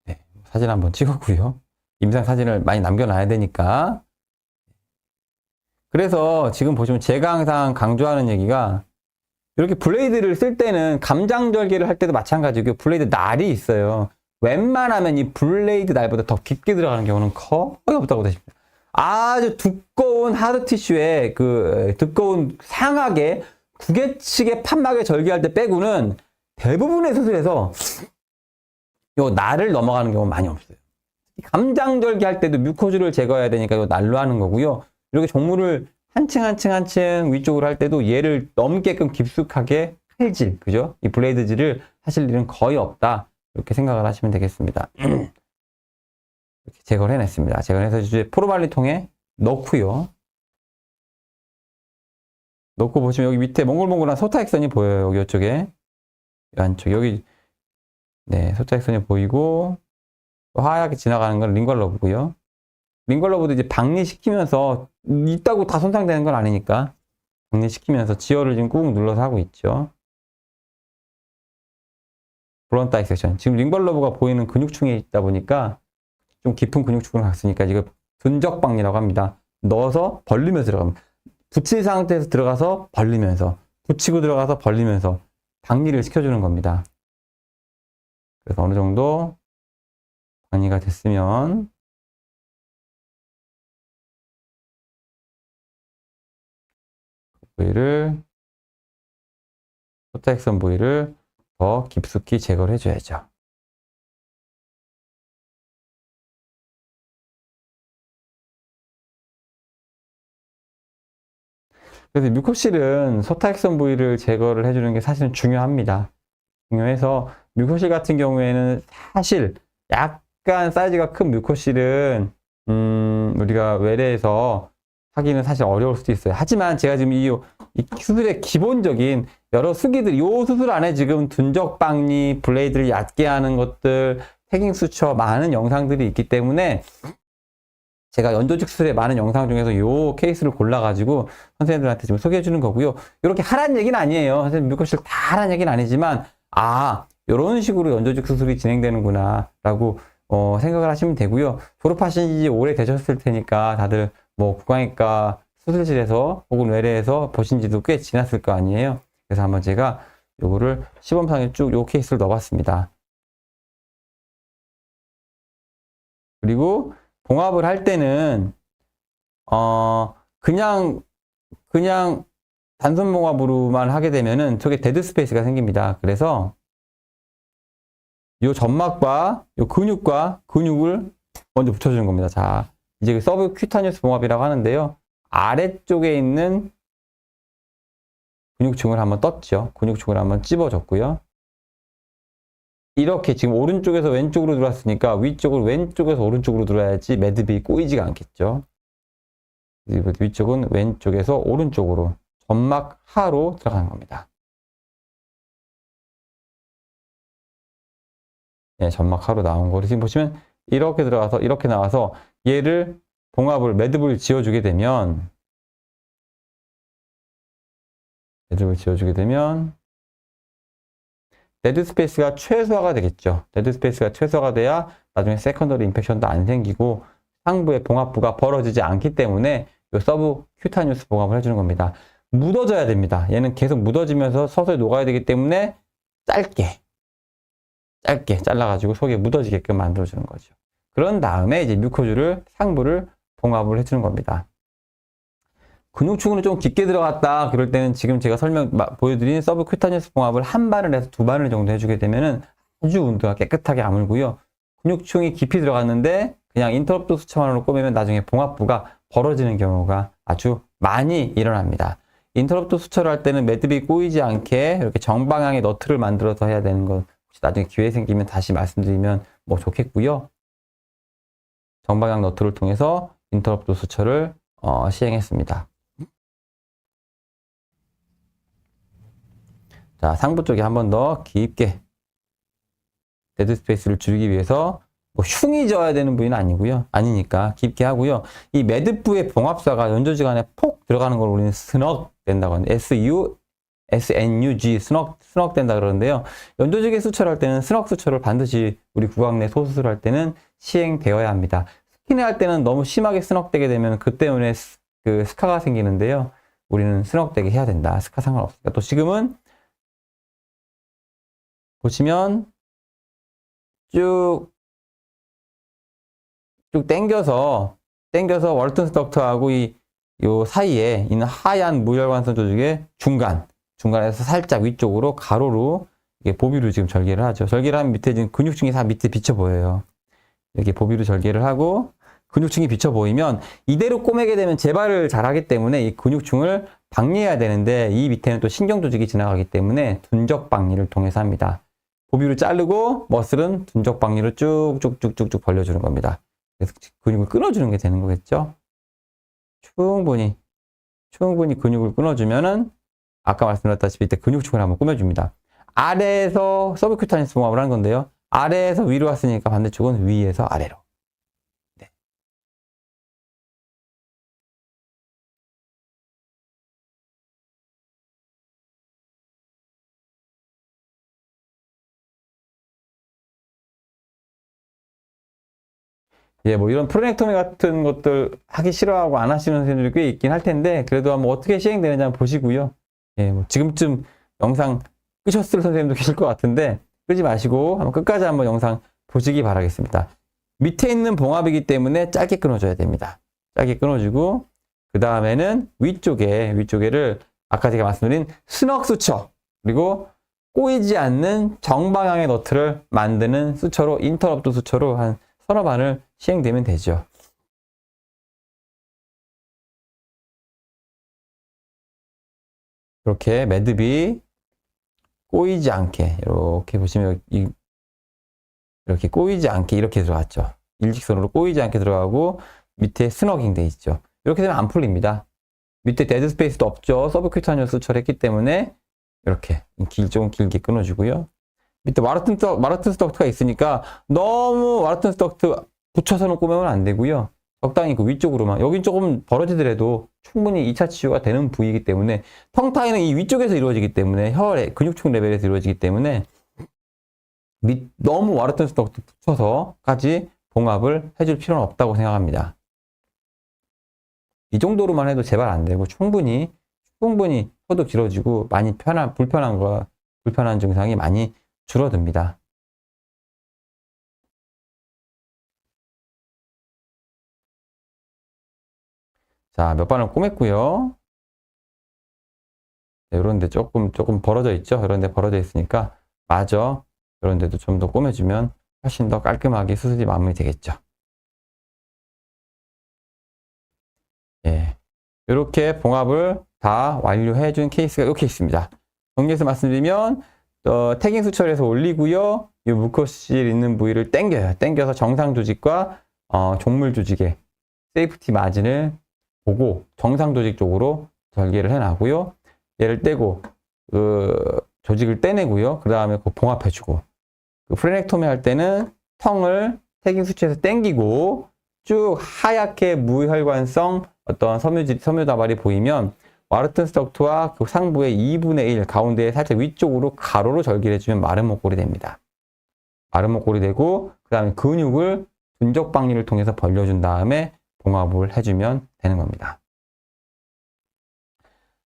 네, 사진 한번 찍었고요. 임상 사진을 많이 남겨놔야 되니까. 그래서 지금 보시면 제가 항상 강조하는 얘기가 이렇게 블레이드를 쓸 때는 감장 절개를 할 때도 마찬가지고 블레이드 날이 있어요. 웬만하면 이 블레이드 날보다 더 깊게 들어가는 경우는 거의 없다고 보십니다. 아주 두꺼운 하드 티슈에 그 두꺼운 상하게 구개측의 판막에 절개할 때 빼고는 대부분의 수술에서 요 날을 넘어가는 경우는 많이 없어요. 감장 절개할 때도 뮤코즈를 제거해야 되니까 요 날로 하는 거고요. 이렇게 종물을 한 층 위쪽으로 할 때도 얘를 넘게끔 깊숙하게 칼질, 그죠? 이 블레이드질을 하실 일은 거의 없다. 이렇게 생각을 하시면 되겠습니다. 이렇게 제거를 해냈습니다. 제거해서 이제 포르말린통에 넣고요. 넣고 보시면 여기 밑에 몽글몽글한 소타액선이 보여요. 여기 이쪽에. 안쪽 여기 네, 소타액선이 보이고 하얗게 지나가는 건 링괄러브고요. 링괄러브도 이제 박리시키면서 있다고 다 손상되는 건 아니니까 박리시키면서 지혈을 지금 꾹 눌러서 하고 있죠. 브런트 다이섹션. 지금 링괄러브가 보이는 근육층에 있다 보니까 좀 깊은 근육층을 갔으니까 이거 근적박리라고 합니다. 넣어서 벌리면서 들어갑니다. 붙인 상태에서 들어가서 벌리면서 붙이고 들어가서 벌리면서 박리를 시켜주는 겁니다. 그래서 어느 정도 박리가 됐으면 부위를 소타액션 부위를 더 깊숙이 제거를 해줘야죠. 그래서 뮤코실은 소타액션 부위를 제거를 해주는 게 사실은 중요합니다. 중요해서 뮤코실 같은 경우에는 사실 약간 사이즈가 큰 뮤코실은 우리가 외래에서 하기는 사실 어려울 수도 있어요. 하지만 제가 지금 이 수술의 기본적인 여러 수기들, 이 수술 안에 지금 둔적박리, 블레이드를 얕게 하는 것들, 태깅 수처 많은 영상들이 있기 때문에 제가 연조직 수술의 많은 영상 중에서 이 케이스를 골라가지고 선생님들한테 지금 소개해 주는 거고요. 이렇게 하라는 얘기는 아니에요. 선생님 뮤코실 다 하라는 얘기는 아니지만 이런 식으로 연조직 수술이 진행되는구나 라고 생각을 하시면 되고요. 졸업하신 지 오래 되셨을 테니까 다들 뭐 구강외과 수술실에서 혹은 외래에서 보신 지도 꽤 지났을 거 아니에요. 그래서 한번 제가 요거를 시범상에 쭉 요 케이스를 넣어봤습니다. 그리고 봉합을 할 때는 그냥 단순 봉합으로만 하게 되면은 저게 데드 스페이스가 생깁니다. 그래서 요 점막과 요 근육을 먼저 붙여주는 겁니다. 자, 이제 서브큐타니어스 봉합이라고 하는데요. 아래쪽에 있는 근육층을 한번 떴죠. 근육층을 한번 찝어줬고요. 이렇게 지금 오른쪽에서 왼쪽으로 들어왔으니까 위쪽을 왼쪽에서 오른쪽으로 들어야지 매듭이 꼬이지가 않겠죠. 위쪽은 왼쪽에서 오른쪽으로 점막 하로 들어가는 겁니다. 네, 점막 하로 나온 거를 지금 보시면 이렇게 들어가서 이렇게 나와서 얘를 매듭을 지어주게 되면 데드 스페이스가 최소화가 되겠죠. 데드 스페이스가 최소화가 돼야 나중에 세컨더리 인펙션도 안 생기고 상부의 봉합부가 벌어지지 않기 때문에 이 서브 큐타니우스 봉합을 해주는 겁니다. 묻어져야 됩니다. 얘는 계속 묻어지면서 서서히 녹아야 되기 때문에 짧게 잘라가지고 속에 묻어지게끔 만들어주는 거죠. 그런 다음에 이제 뮤코즈를 상부를 봉합을 해주는 겁니다. 근육층으로 좀 깊게 들어갔다 그럴 때는 지금 제가 보여드린 서브큐타니어스 봉합을 한 바늘에서 두 바늘 정도 해주게 되면은 아주 운동가 깨끗하게 아물고요. 근육층이 깊이 들어갔는데 그냥 인터럽트 수치만으로 꼬매면 나중에 봉합부가 벌어지는 경우가 아주 많이 일어납니다. 인터럽트 수처를 할 때는 매듭이 꼬이지 않게 이렇게 정방향의 너트를 만들어서 해야 되는 거 혹시 나중에 기회 생기면 다시 말씀드리면 뭐 좋겠고요. 정방향 너트를 통해서 인터럽트 수처를 시행했습니다. 자, 상부 쪽에 한 번 더 깊게 데드 스페이스를 줄이기 위해서 뭐 흉이 져야 되는 부위는 아니니까 깊게 하고요. 이 매듭부의 봉합사가 연조직 안에 폭 들어가는 걸 우리는 스넉 된다고 하는데 SNUG 스넉 된다 그러는데요. 연조직에 수철할 때는 스넉 수철을 반드시 우리 구강 내 소수술할 때는 시행되어야 합니다. 스키내 할 때는 너무 심하게 스넉되게 되면 그 때문에 그 스카가 생기는데요. 우리는 스넉되게 해야 된다. 스카 상관없으니까. 또 지금은 보시면 쭉 당겨서 월튼스 덕트하고 요 사이에 있는 하얀 무혈관성 조직의 중간에서 살짝 위쪽으로 가로로 이게 보비로 지금 절개를 하죠. 절개를 하면 밑에 지금 근육층이 다 밑에 비쳐 보여요. 이렇게 보비로 절개를 하고 근육층이 비쳐 보이면 이대로 꼬매게 되면 재발을 잘하기 때문에 이 근육층을 박리해야 되는데 이 밑에는 또 신경 조직이 지나가기 때문에 둔적 박리를 통해서 합니다. 보비로 자르고 머슬은 둔적 박리로 쭉쭉쭉쭉쭉 벌려주는 겁니다. 그래서 근육을 끊어주는 게 되는 거겠죠. 충분히 근육을 끊어주면은 아까 말씀드렸다시피 이때 근육층을 한번 꾸며줍니다. 아래에서 서브큐타니스 봉합을 하는 건데요. 아래에서 위로 왔으니까 반대쪽은 위에서 아래로. 네. 예, 뭐 이런 프로넥토미 같은 것들 하기 싫어하고 안 하시는 선생님들이 꽤 있긴 할 텐데 그래도 한번 어떻게 시행되는지 한번 보시고요. 예, 뭐 지금쯤 영상 끄셨을 선생님도 계실 것 같은데 끄지 마시고 한번 끝까지 한번 영상 보시기 바라겠습니다. 밑에 있는 봉합이기 때문에 짧게 끊어줘야 됩니다. 짧게 끊어주고 그 다음에는 위쪽에를 아까 제가 말씀드린 스낵 수처, 그리고 꼬이지 않는 정방향의 너트를 만드는 수처로, 인터럽트 수처로 한 서너 반을 시행되면 되죠. 이렇게 매듭이 꼬이지 않게, 이렇게 보시면 이렇게 꼬이지 않게 이렇게 들어갔죠. 일직선으로 꼬이지 않게 들어가고 밑에 스너깅 돼 있죠. 이렇게 되면 안 풀립니다. 밑에 데드 스페이스도 없죠. 서브큐타니어스 수처를 했기 때문에 이렇게 좀 길게 끊어주고요. 밑에 마르튼스 덕트가 있으니까 너무 마르튼스 덕트 붙여서는 꼬매면 안 되고요. 적당히 그 위쪽으로만. 여긴 조금 벌어지더라도 충분히 2차 치유가 되는 부위이기 때문에 텅타이는 이 위쪽에서 이루어지기 때문에 혈의 근육축 레벨에서 이루어지기 때문에 너무 마르튼스 덕트 붙여서까지 봉합을 해줄 필요는 없다고 생각합니다. 이 정도로만 해도 제발 안 되고 충분히 혀도 길어지고 많이 불편한 증상이 많이 줄어듭니다. 자, 몇 반을 꼬맸고요. 네, 이런 데 조금 벌어져 있죠. 이런 데 벌어져 있으니까 마저 이런 데도 좀 더 꼬매주면 훨씬 더 깔끔하게 수술이 마무리 되겠죠. 예. 이렇게 봉합을 다 완료해 준 케이스가 이렇게 있습니다. 정리해서 말씀드리면 태깅 수철에서 올리고요. 이 무커실 있는 부위를 당겨요. 당겨서 정상 조직과 종물 조직의 세이프티 마진을 보고 정상 조직 쪽으로 절개를 해나고요. 얘를 떼고 조직을 떼내고요. 그 다음에 봉합해주고 프레넥토미 할 때는 텅을 태깅 수치에서 당기고 쭉 하얗게 무혈관성 어떤 섬유 다발이 보이면 마르튼스 덕트와 그 상부의 2분의 1 가운데에 살짝 위쪽으로 가로로 절개를 해주면 마른 목골이 됩니다. 마른 목골이 되고 그 다음에 근육을 둔적 박리를 통해서 벌려준 다음에 봉합을 해주면 되는 겁니다.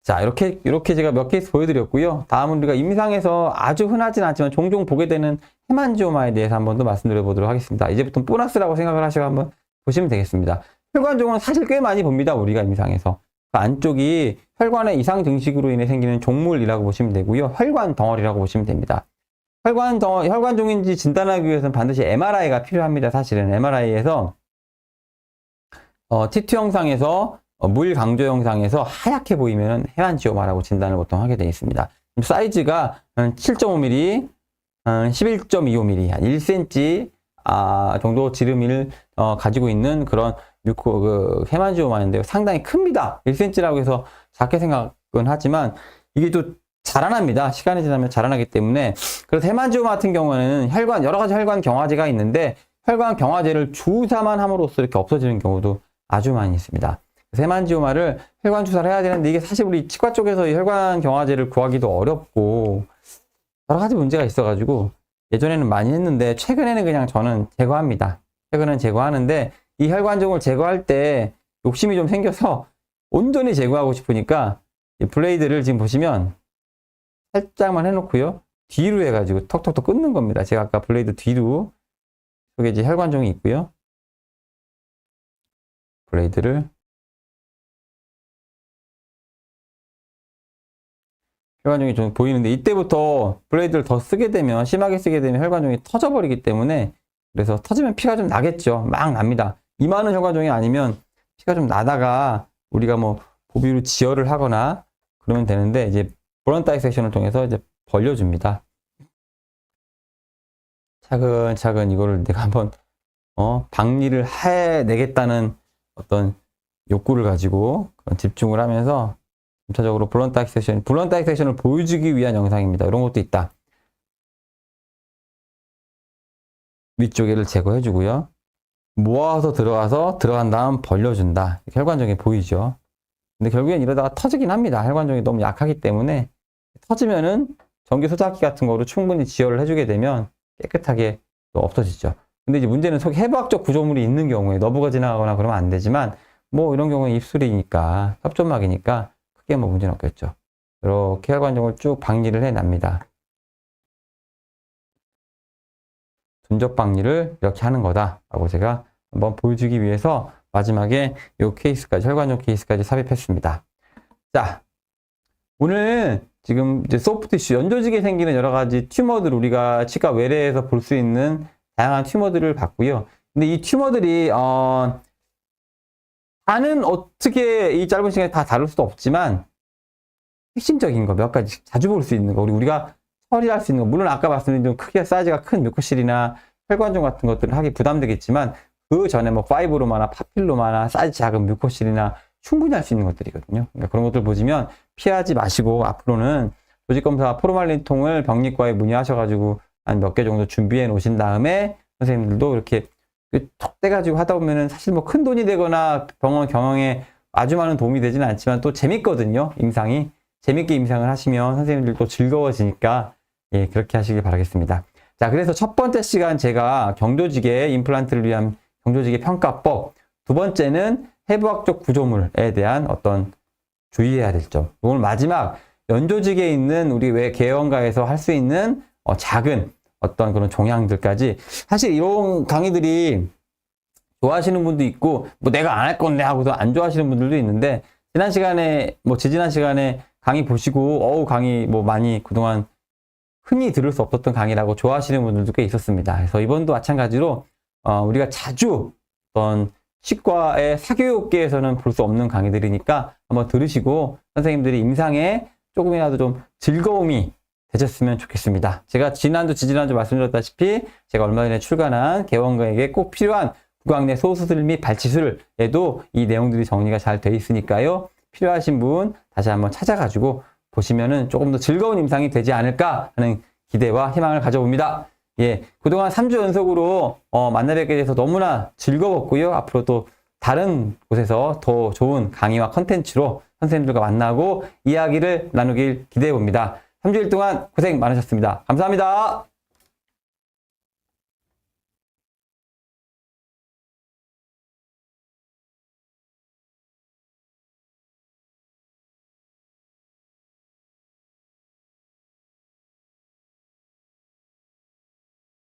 자, 이렇게 제가 몇 케이스 보여드렸고요. 다음은 우리가 임상에서 아주 흔하진 않지만 종종 보게 되는 헤만지오마에 대해서 한번 더 말씀드려 보도록 하겠습니다. 이제부터 보너스라고 생각을 하시고 한번 보시면 되겠습니다. 혈관종은 사실 꽤 많이 봅니다. 우리가 임상에서. 그 안쪽이 혈관의 이상 증식으로 인해 생기는 종물이라고 보시면 되고요. 혈관 덩어리라고 보시면 됩니다. 혈관종인지 진단하기 위해서는 반드시 MRI가 필요합니다. 사실은 MRI에서 T2 영상에서 물 강조 영상에서 하얗게 보이면 헤만지오마라고 진단을 보통 하게 되어 있습니다. 사이즈가 7.5mm, 11.25mm, 한 1cm 정도 지름을 가지고 있는 그런 헤만지오마인데요. 상당히 큽니다. 1cm라고 해서 작게 생각은 하지만 이게 또 자라납니다. 시간이 지나면 자라나기 때문에. 그래서 헤만지오마 같은 경우는 여러 가지 혈관 경화제가 있는데 혈관 경화제를 주사만 함으로써 이렇게 없어지는 경우도 아주 많이 있습니다. 헤만지오마를 혈관 주사를 해야 되는데 이게 사실 우리 치과 쪽에서 이 혈관 경화제를 구하기도 어렵고 여러 가지 문제가 있어가지고 예전에는 많이 했는데 최근에는 그냥 저는 제거합니다. 최근에는 제거하는데 이 혈관종을 제거할 때 욕심이 좀 생겨서 온전히 제거하고 싶으니까 이 블레이드를 지금 보시면 살짝만 해놓고요. 뒤로 해가지고 턱턱턱 끊는 겁니다. 제가 아까 블레이드 뒤로 속에 이제 혈관종이 있고요. 블레이드를 혈관종이 좀 보이는데 이때부터 블레이드를 더 쓰게 되면 심하게 쓰게 되면 혈관종이 터져버리기 때문에 그래서 터지면 피가 좀 나겠죠. 막 납니다. 이만한 혈관종이 아니면 피가 좀 나다가 우리가 뭐 보비로 지혈을 하거나 그러면 되는데 이제 브런 다이섹션을 통해서 이제 벌려줍니다. 차근차근 이거를 내가 한번 박리를 해내겠다는 어떤 욕구를 가지고 집중을 하면서 전체적으로 블런 다이섹션을 보여주기 위한 영상입니다. 이런 것도 있다. 위쪽에를 제거해주고요. 모아서 들어간 다음 벌려준다. 혈관종이 보이죠. 근데 결국엔 이러다가 터지긴 합니다. 혈관종이 너무 약하기 때문에 터지면은 전기 소작기 같은 거로 충분히 지혈을 해주게 되면 깨끗하게 또 없어지죠. 근데 이제 문제는 속에 해부학적 구조물이 있는 경우에 너브가 지나가거나 그러면 안 되지만 뭐 이런 경우에 입술이니까 협점막이니까 크게 뭐 문제는 없겠죠. 이렇게 혈관종을 쭉 박리를 해납니다. 둔적 박리를 이렇게 하는 거다라고 제가 한번 보여주기 위해서 마지막에 이 케이스까지 혈관종 케이스까지 삽입했습니다. 자, 오늘 지금 이제 소프트 티슈, 연조직에 생기는 여러 가지 튜머들, 우리가 치과 외래에서 볼 수 있는 다양한 튜머들을 봤고요. 근데 이 튜머들이, 다는 어떻게 이 짧은 시간에 다 다룰 수도 없지만, 핵심적인 거 몇 가지 자주 볼 수 있는 거, 우리가 처리할 수 있는 거, 물론 아까 말씀드린 좀 크기가 사이즈가 큰 뮤코실이나 혈관종 같은 것들은 하기 부담되겠지만, 그 전에 뭐 파이브로마나 파필로마나 사이즈 작은 뮤코실이나 충분히 할 수 있는 것들이거든요. 그러니까 그런 것들 보시면 피하지 마시고 앞으로는 조직검사 포르말린 통을 병리과에 문의하셔가지고 한 몇 개 정도 준비해 놓으신 다음에 선생님들도 이렇게 톡 떼가지고 하다 보면은 사실 뭐 큰 돈이 되거나 병원 경영에 아주 많은 도움이 되지는 않지만 또 재밌거든요. 임상이. 재밌게 임상을 하시면 선생님들도 즐거워지니까 예, 그렇게 하시길 바라겠습니다. 자, 그래서 첫 번째 시간 제가 경조직의 임플란트를 위한 경조직의 평가법, 두 번째는 해부학적 구조물에 대한 어떤 주의해야 될 점. 오늘 마지막 연조직에 있는 우리 왜 개원가에서 할 수 있는 작은 어떤 그런 종양들까지. 사실 이런 강의들이 좋아하시는 분도 있고 뭐 내가 안 할 건데 하고도 안 좋아하시는 분들도 있는데, 지지난 시간에 강의 보시고 강의 뭐 많이 그동안 흔히 들을 수 없었던 강의라고 좋아하시는 분들도 꽤 있었습니다. 그래서 이번도 마찬가지로 우리가 자주 어떤 치과의 사교육계에서는 볼 수 없는 강의들이니까 한번 들으시고 선생님들이 임상에 조금이라도 좀 즐거움이 되셨으면 좋겠습니다. 제가 지지난주 말씀드렸다시피 제가 얼마 전에 출간한 개원가에게 꼭 필요한 구강내 소수술 및 발치술에도 이 내용들이 정리가 잘 돼 있으니까요. 필요하신 분 다시 한번 찾아가지고 보시면은 조금 더 즐거운 임상이 되지 않을까 하는 기대와 희망을 가져봅니다. 예, 그동안 3주 연속으로 만나 뵙게 돼서 너무나 즐거웠고요. 앞으로 또 다른 곳에서 더 좋은 강의와 컨텐츠로 선생님들과 만나고 이야기를 나누길 기대해 봅니다. 3주일 동안 고생 많으셨습니다. 감사합니다.